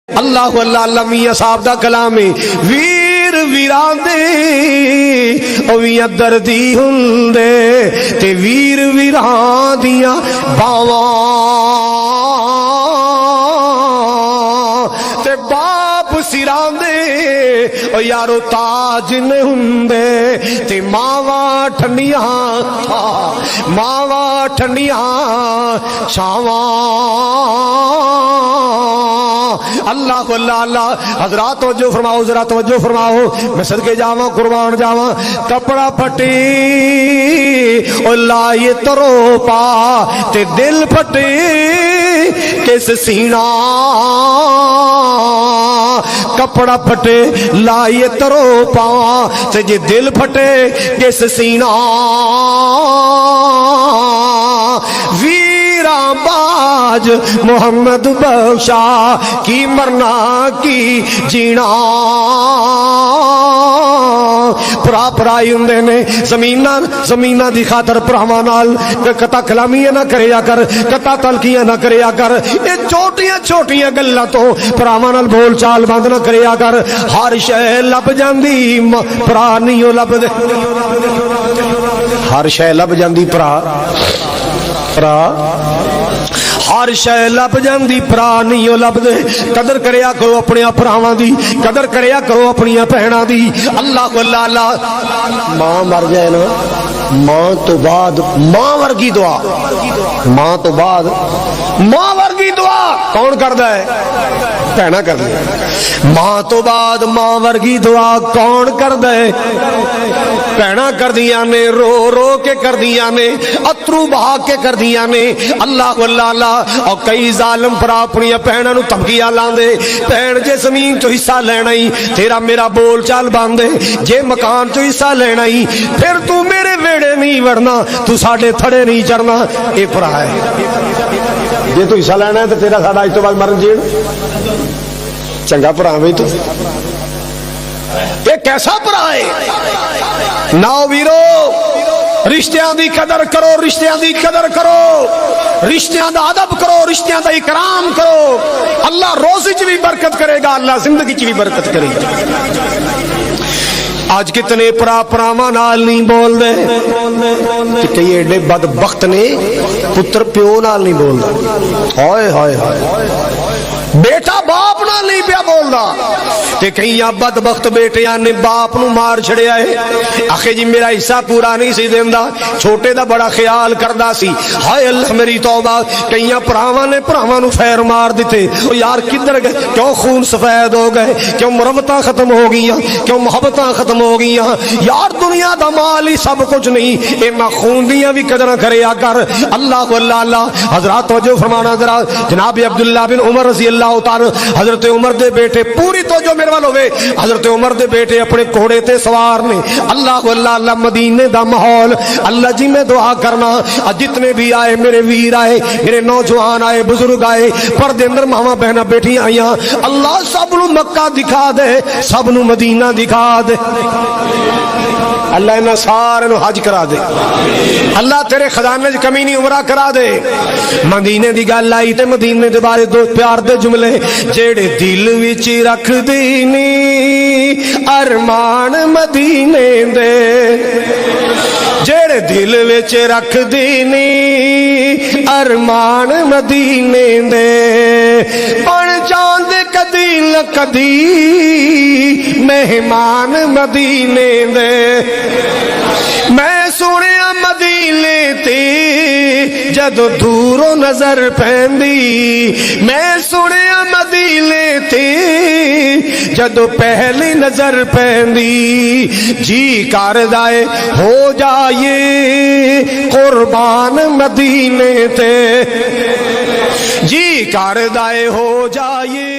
اللہ اللہ اللہ میاں صاحب دا کلام ہے ویر ویران دے او ویاں دردی ہوندے تے ویر ویران دیاں باواں تے باپ سران دے او یارو تاج نے ہوندے تے ماواں ٹھنڈیاں چھاواں اللہ اللہ اللہ حضرات توجہ فرماؤ ذرا توجہ فرماؤ میں صدقے جاواں قربان جاواں کپڑا پھٹے او لائے ترو پا تے دل پھٹے کس سینہ کپڑا پھٹے لائے ترو پا تے جے دل پھٹے کس سینہ ویراں باج محمد بخشا کی مرنا کی جینا پرا پرائی ہوندے نے زمیناں دی خاطر پراواں نال کتا کلامیاں نہ کریا کر کتا تلکیاں نہ کریا کر اے چھوٹیاں چھوٹیاں گلاں تو پراواں نال بول چال بند نہ کریا کر ہر شے لب جاندی پرا نہیں او لب دے ہر شے لب جاندی پرا ہر شے لب جاندی پرا نہیں او لب دے قدر کریا کرو اپنے پراواں دی قدر کریا کرو اپنی بہناں دی اللہ اللہ اللہ ماں مر جائے نا ماں تو بعد ماں ورگی دعا ماں تو بعد ماں ورگی دعا کون کردا ہے بہنا کر دے ماں تو بعد ماں ورگی دعا کون کردا ہے بہنا کردیاں نے رو رو کے کردیاں نے اترو بہا کے کردیاں نے اللہ اللہ اللہ اور کئی ظالم پر اپنی بہناں نو تمکیاں لاندے بہن جے زمین تو حصہ لینا ہی تیرا میرا بول چال باندے جے مکان تو حصہ لینا ہی پھر تو میرے ویڑے نہیں وڑنا تو ساڈے تھڑے نہیں چڑھنا اے پرا ہے جے تو حصہ لینا ہے تو تیرا ساڈا اس تو بعد مرن جیڑ چنگا پرا بھائی تو یہ کیسا پرا ہے ناؤ ویرو رشتیاں دی قدر کرو رشتیاں دی قدر کرو رشتیاں دا ادب کرو رشتیاں دا اکرام کرو اللہ روزی چ بھی برکت کرے گا اللہ زندگی چ بھی برکت کرے گا آج کتنے پراواں نال نہیں بول دے کہ کئی ایڈے بدبخت نے پتر پیو نال نہیں بولدا ہائے ہائے ہائے بیٹا باپ نال نہیں پیا بولدا تے کئی بدبخت بیٹیاں نے باپ نو مار چھڑیا ہے آخے جی میرا حصہ پورا نہیں سی دیندا چھوٹے دا بڑا خیال کردا سی ہائے اللہ میری توبہ کئی پراواں نے پراواں نو فیر مار دتے او یار کدھر گئے کیوں خون سفید ہو گئے کیوں مربتاں ختم ہو گئیاں کیوں محبتاں ختم ہو گئیاں یار دنیا دا مال ہی سب کچھ نہیں اینا خون دیاں بھی قدر کریا کر اللہ اللہ اللہ حضرات توجہ فرمانا ذرا جناب عبداللہ بن عمر رضی اللہ تعالی حضرت عمر دے بیٹے پوری توجہ میرے وال ہوئے حضرت عمر دے بیٹے اپنے گھوڑے تے سوار نے اللہ اللہ اللہ مدینے دا ماحول اللہ جی میں دعا کرنا جتنے بھی آئے میرے ویر آئے میرے نوجوان آئے بزرگ آئے پردے اندر ماما بہنا بیٹی آئیاں اللہ سب نو مکہ دکھا دے سب نو مدینہ دکھا دے اللہ انہاں سارے نو حج کرا دے اللہ تیرے خزانے چ کمی نہیں عمرہ کرا دے مدینے دی گل آئی تے مدینے دے بارے دو پیار دے جملے جیڑے دل وچ رکھ دینی ارمان مدینے دے جیڑے دل وچ رکھ دینی ارمان مدینے دے بن جاندے کدی نہ کدی مہمان مدینے دے میں سنیا مدینے تے جدو دوروں نظر پیندی میں سنیا مدینے تے جدو پہلی نظر پیندی جی کردائے ہو جائے قربان مدینے تے جی کردائے ہو جائے